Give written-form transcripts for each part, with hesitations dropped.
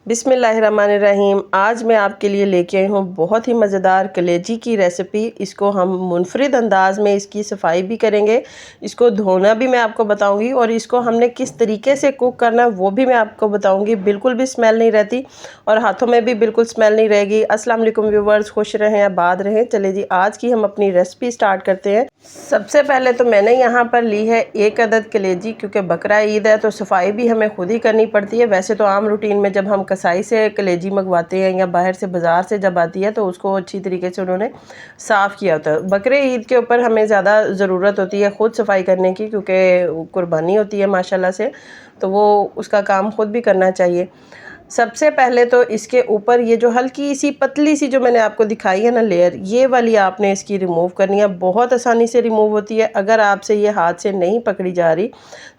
बिस्मिल्लाहिर्रहमानिर्रहीम। आज मैं आपके लिए लेके आई हूँ बहुत ही मज़ेदार कलेजी की रेसिपी। इसको हम मुनफरिद अंदाज़ में इसकी सफाई भी करेंगे, इसको धोना भी मैं आपको बताऊँगी और इसको हमने किस तरीके से कुक करना है वो भी मैं आपको बताऊँगी। बिल्कुल भी स्मेल नहीं रहती और हाथों में भी बिल्कुल स्मेल नहीं रहेगी। अस्सलाम वालेकुम व्यूवर्स, खुश रहें आबाद रहें। चले जी, आज की हम अपनी रेसिपी स्टार्ट करते हैं। सबसे पहले तो मैंने यहाँ पर ली है 1 अदद कलेजी, क्योंकि बकरा ईद है तो सफाई भी हमें खुद ही करनी पड़ती है। वैसे तो आम रूटीन में जब हम कसाई से कलेजी मंगवाते हैं या बाहर से बाज़ार से जब आती है तो उसको अच्छी तरीके से उन्होंने साफ़ किया होता है। बकरे ईद के ऊपर हमें ज़्यादा ज़रूरत होती है ख़ुद सफाई करने की, क्योंकि कुर्बानी होती है माशाल्लाह से, तो वो उसका काम खुद भी करना चाहिए। सबसे पहले तो इसके ऊपर ये जो हल्की सी पतली सी जो मैंने आपको दिखाई है ना लेयर, ये वाली आपने इसकी रिमूव करनी है। बहुत आसानी से रिमूव होती है। अगर आपसे ये हाथ से नहीं पकड़ी जा रही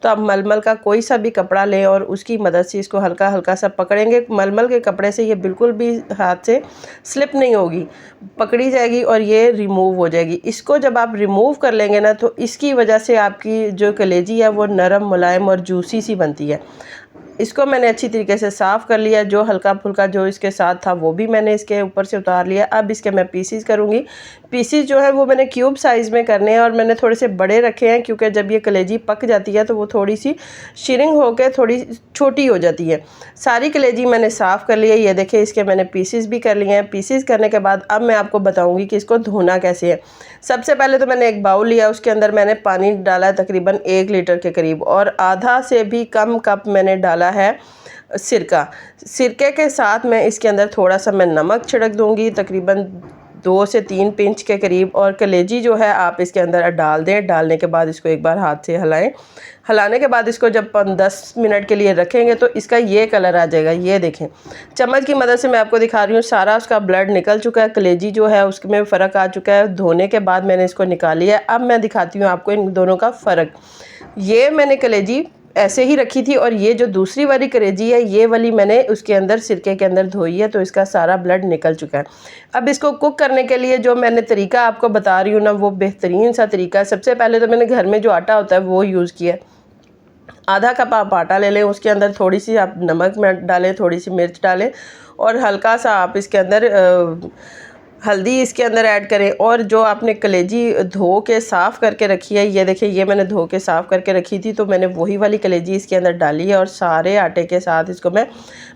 तो आप मलमल का कोई सा भी कपड़ा लें और उसकी मदद से इसको हल्का हल्का सा पकड़ेंगे। मलमल के कपड़े से ये बिल्कुल भी हाथ से स्लिप नहीं होगी, पकड़ी जाएगी और ये रिमूव हो जाएगी। इसको जब आप रिमूव कर लेंगे ना तो इसकी वजह से आपकी जो कलेजी है वो नरम, मुलायम और जूसी सी बनती है। इसको मैंने अच्छी तरीके से साफ़ कर लिया। जो हल्का फुल्का जो इसके साथ था वो भी मैंने इसके ऊपर से उतार लिया। अब इसके मैं पीसीज करूँगी। पीसीज जो है वो मैंने क्यूब साइज़ में करने हैं और मैंने थोड़े से बड़े रखे हैं, क्योंकि जब ये कलेजी पक जाती है तो वो थोड़ी सी शिरिंग होकर थोड़ी छोटी हो जाती है। सारी कलेजी मैंने साफ़ कर ली है। ये देखिए, इसके मैंने पीसीज भी कर लिए हैं। पीसीज करने के बाद अब मैं आपको बताऊँगी कि इसको धोना कैसे है। सबसे पहले तो मैंने एक बाउल लिया, उसके अंदर मैंने पानी डाला है तकरीबन 1 लीटर के करीब, और आधा से भी कम कप मैंने डाला है सिरका। सिरके के साथ मैं इसके अंदर थोड़ा सा मैं नमक छिड़क दूंगी, तकरीबन 2 से 3 पिंच के करीब। और कलेजी जो है आप इसके अंदर डाल दें। डालने के बाद इसको एक बार हाथ से हिलाएं। हिलाने के बाद इसको जब 10 मिनट के लिए रखेंगे तो इसका ये कलर आ जाएगा। ये देखें, चम्मच की मदद से मैं आपको दिखा रही हूँ, सारा उसका ब्लड निकल चुका है। कलेजी जो है उसमें फ़र्क आ चुका है। धोने के बाद मैंने इसको निकाल लिया है। अब मैं दिखाती हूँ आपको इन दोनों का फ़र्क। ये मैंने कलेजी ऐसे ही रखी थी और ये जो दूसरी वाली कलेजी है ये वाली मैंने उसके अंदर सिरके के अंदर धोई है, तो इसका सारा ब्लड निकल चुका है। अब इसको कुक करने के लिए जो मैंने तरीका आपको बता रही हूँ ना, वो बेहतरीन सा तरीका है। सबसे पहले तो मैंने घर में जो आटा होता है वो यूज़ किया है। आधा कप आप आटा ले लें, उसके अंदर थोड़ी सी आप नमक में डालें, थोड़ी सी मिर्च डालें और हल्का सा आप इसके अंदर हल्दी इसके अंदर ऐड करें। और जो आपने कलेजी धो के साफ़ करके रखी है, ये देखिए, ये मैंने धो के साफ़ करके रखी थी, तो मैंने वही वाली कलेजी इसके अंदर डाली है और सारे आटे के साथ इसको मैं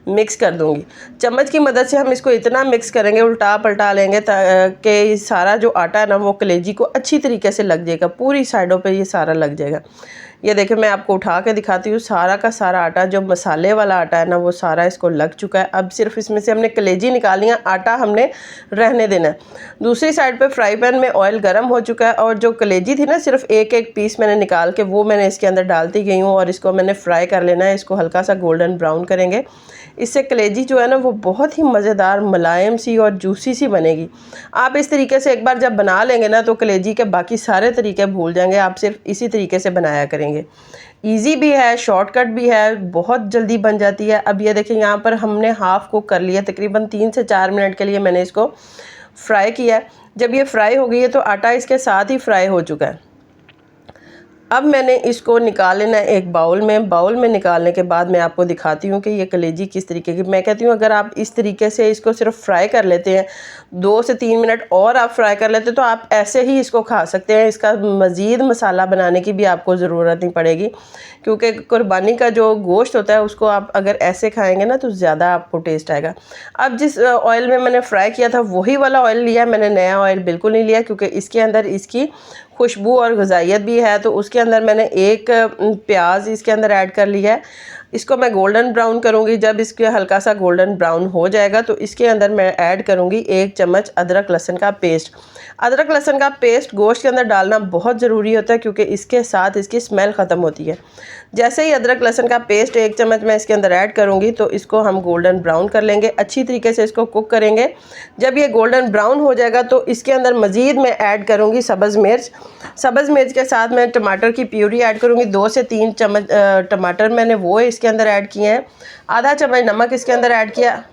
मिक्स कर दूंगी। चम्मच की मदद से हम इसको इतना मिक्स करेंगे, उल्टा पलटा लेंगे ताकि सारा जो आटा है ना वो कलेजी को अच्छी तरीके से लग जाएगा, पूरी साइडों पे ये सारा लग जाएगा। ये देखिए, मैं आपको उठा के दिखाती हूँ। सारा का सारा आटा, जो मसाले वाला आटा है ना, वो सारा इसको लग चुका है। अब सिर्फ इसमें से हमने कलेजी निकाली है, आटा हमने रहने देना है। दूसरी साइड पे फ्राई पैन में ऑयल गर्म हो चुका है और जो कलेजी थी ना, सिर्फ एक एक पीस मैंने निकाल के वो मैंने इसके अंदर डालती गई हूँ और इसको मैंने फ्राई कर लेना है। इसको हल्का सा गोल्डन ब्राउन करेंगे। इससे कलेजी जो है ना वो बहुत ही मज़ेदार, मुलायम सी और जूसी सी बनेगी। आप इस तरीके से एक बार जब बना लेंगे ना तो कलेजी के बाकी सारे तरीके भूल जाएंगे। आप सिर्फ इसी तरीके से बनाया करेंगे। ईजी भी है, शॉर्टकट भी है, बहुत जल्दी बन जाती है। अब ये देखें, यहाँ पर हमने हाफ़ कुक कर लिया, तकरीबन 3 से 4 मिनट के लिए मैंने इसको फ्राई किया है। जब ये फ्राई हो गई है तो आटा इसके साथ ही फ्राई हो चुका है। अब मैंने इसको निकाल लेना है एक बाउल में। बाउल में निकालने के बाद मैं आपको दिखाती हूँ कि ये कलेजी किस तरीके की। मैं कहती हूँ अगर आप इस तरीके से इसको सिर्फ फ्राई कर लेते हैं, 2 से 3 मिनट और आप फ्राई कर लेते हैं, तो आप ऐसे ही इसको खा सकते हैं। इसका मज़ीद मसाला बनाने की भी आपको ज़रूरत नहीं पड़ेगी, क्योंकि कुर्बानी का जो गोश्त होता है उसको आप अगर ऐसे खाएँगे ना तो ज़्यादा आपको टेस्ट आएगा। अब जिस ऑयल में मैंने फ्राई किया था वही वाला ऑयल लिया, मैंने नया ऑयल बिल्कुल नहीं लिया, क्योंकि इसके अंदर इसकी खुशबू और ग़िज़ाइयत भी है। तो उसके अंदर मैंने एक प्याज इसके अंदर ऐड कर लिया है। इसको मैं गोल्डन ब्राउन करूँगी। जब इसके हल्का सा गोल्डन ब्राउन हो जाएगा तो इसके अंदर मैं ऐड करूँगी 1 चम्मच अदरक लहसुन का पेस्ट। अदरक लहसुन का पेस्ट गोश्त के अंदर डालना बहुत ज़रूरी होता है, क्योंकि इसके साथ इसकी स्मेल ख़त्म होती है। जैसे ही अदरक लहसुन का पेस्ट 1 चम्मच मैं इसके अंदर ऐड करूँगी तो इसको हम गोल्डन ब्राउन कर लेंगे। अच्छी तरीके से इसको कुक करेंगे। जब ये गोल्डन ब्राउन हो जाएगा तो इसके अंदर मज़ीद मैं ऐड करूँगी सब्ज़ मिर्च। सब्ज़ मिर्च के साथ मैं टमाटर की प्यूरी ऐड करूँगी। 2 से 3 चम्मच टमाटर मैंने वो इसके अंदर ऐड किए हैं। आधा चम्मच नमक इसके अंदर ऐड किया।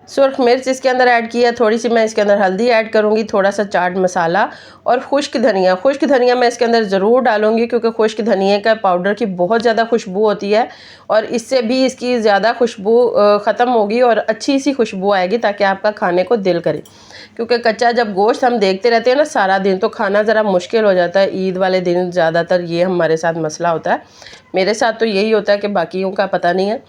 सुर्ख मिर्च इसके अंदर ऐड किया, थोड़ी सी मैं इसके अंदर हल्दी ऐड करूँगी, थोड़ा सा चाट मसाला और खुश्क धनिया। खुश्क धनिया मैं इसके अंदर ज़रूर डालूँगी क्योंकि खुश्क धनिया का पाउडर की बहुत ज़्यादा खुशबू होती है और इससे भी इसकी ज़्यादा खुशबू ख़त्म होगी और अच्छी सी खुशबू आएगी ताकि आपका खाने को दिल करे। क्योंकि कच्चा जब गोश्त हम देखते रहते हैं ना सारा दिन, तो खाना ज़रा मुश्किल हो जाता है। ईद वाले दिन ज़्यादातर ये हमारे साथ मसला होता है, मेरे साथ तो यही होता है कि बाकियों का पता नहीं है।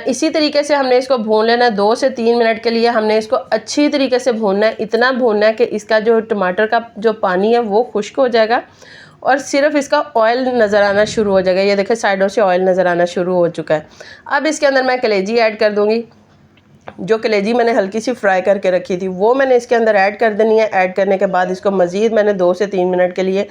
इसी तरीके से हमने इसको भून लेना है। 2 से 3 मिनट के लिए हमने इसको अच्छी तरीके से भूनना है। इतना भूनना है कि इसका जो टमाटर का जो पानी है वो खुश्क हो जाएगा और सिर्फ इसका ऑयल नज़र आना शुरू हो जाएगा। ये देखें साइडों से ऑयल नज़र आना शुरू हो चुका है। अब इसके अंदर मैं कलेजी ऐड कर दूँगी। जो कलेजी मैंने हल्की सी फ्राई करके रखी थी वो मैंने इसके अंदर ऐड कर देनी है। ऐड करने के बाद इसको मज़ीद मैंने 2 से 3 मिनट के लिए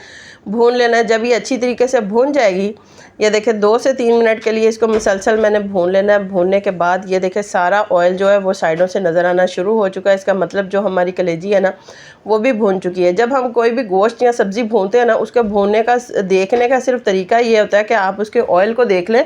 भून लेना है। जब ये अच्छी तरीके से भून जाएगी, ये देखें 2 से 3 मिनट के लिए इसको मुसलसल मैंने भून लेना है। भूनने के बाद ये देखें सारा ऑयल जो है वो साइडों से नज़र आना शुरू हो चुका है। इसका मतलब जो हमारी कलेजी है ना वो भी भून चुकी है। जब हम कोई भी गोश्त या सब्ज़ी भूनते हैं ना, उसके भूनने का देखने का सिर्फ तरीका ये होता है कि आप उसके ऑयल को देख लें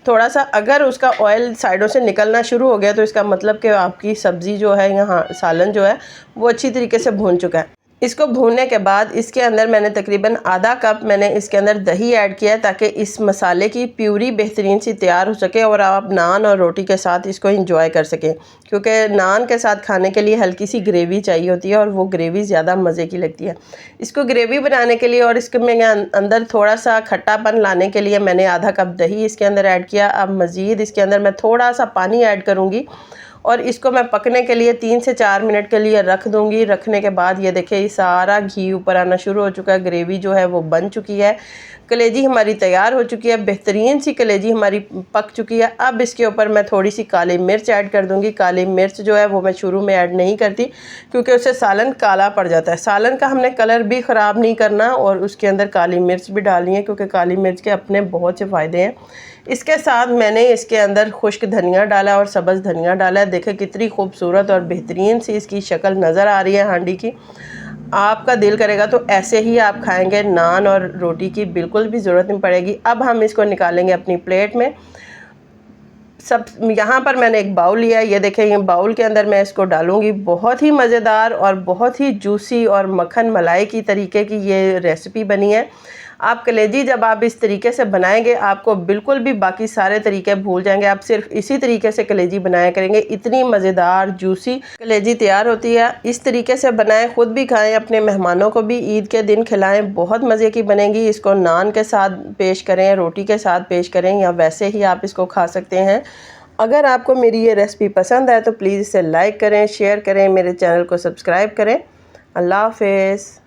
थोड़ा सा। अगर उसका ऑयल साइडों से निकलना शुरू हो गया तो इसका मतलब कि आपकी सब्ज़ी जो है यहाँ सालन जो है वो अच्छी तरीके से भून चुका है। इसको भूनने के बाद इसके अंदर मैंने तकरीबन आधा कप मैंने इसके अंदर दही ऐड किया है ताकि इस मसाले की प्यूरी बेहतरीन सी तैयार हो सके और आप नान और रोटी के साथ इसको इंजॉय कर सकें। क्योंकि नान के साथ खाने के लिए हल्की सी ग्रेवी चाहिए होती है और वो ग्रेवी ज़्यादा मज़े की लगती है। इसको ग्रेवी बनाने के लिए और इसके में अंदर थोड़ा सा खट्टापन लाने के लिए मैंने आधा कप दही इसके अंदर ऐड किया। अब मज़ीद इसके अंदर मैं थोड़ा सा पानी ऐड करूँगी और इसको मैं पकने के लिए 3 से 4 मिनट के लिए रख दूंगी। रखने के बाद ये देखिए ये सारा घी ऊपर आना शुरू हो चुका है। ग्रेवी जो है वो बन चुकी है। कलेजी हमारी तैयार हो चुकी है। बेहतरीन सी कलेजी हमारी पक चुकी है। अब इसके ऊपर मैं थोड़ी सी काली मिर्च ऐड कर दूंगी। काली मिर्च जो है वो मैं शुरू में ऐड नहीं करती क्योंकि उससे सालन काला पड़ जाता है। सालन का हमने कलर भी ख़राब नहीं करना और उसके अंदर काली मिर्च भी डालनी है क्योंकि काली मिर्च के अपने बहुत से फ़ायदे हैं। इसके साथ मैंने इसके अंदर खुश्क धनिया डाला और सब्ज़ धनिया डाला है। देखें कितनी खूबसूरत और बेहतरीन सी इसकी शक्ल नज़र आ रही है हांडी की। आपका दिल करेगा तो ऐसे ही आप खाएंगे। नान और रोटी की बिल्कुल भी ज़रूरत नहीं पड़ेगी। अब हम इसको निकालेंगे अपनी प्लेट में। सब यहाँ पर मैंने एक बाउल लिया है। ये देखें ये बाउल के अंदर मैं इसको डालूँगी। बहुत ही मज़ेदार और बहुत ही जूसी और मक्खन मलाई की तरीके की ये रेसिपी बनी है। आप कलेजी जब आप इस तरीके से बनाएंगे आपको बिल्कुल भी बाकी सारे तरीके भूल जाएंगे। आप सिर्फ इसी तरीके से कलेजी बनाया करेंगे। इतनी मज़ेदार जूसी कलेजी तैयार होती है। इस तरीके से बनाएं, ख़ुद भी खाएं, अपने मेहमानों को भी ईद के दिन खिलाएं। बहुत मज़े की बनेगी। इसको नान के साथ पेश करें, रोटी के साथ पेश करें या वैसे ही आप इसको खा सकते हैं। अगर आपको मेरी ये रेसिपी पसंद आए तो प्लीज़ इसे लाइक करें, शेयर करें, मेरे चैनल को सब्सक्राइब करें। अल्लाह हाफ़िज़।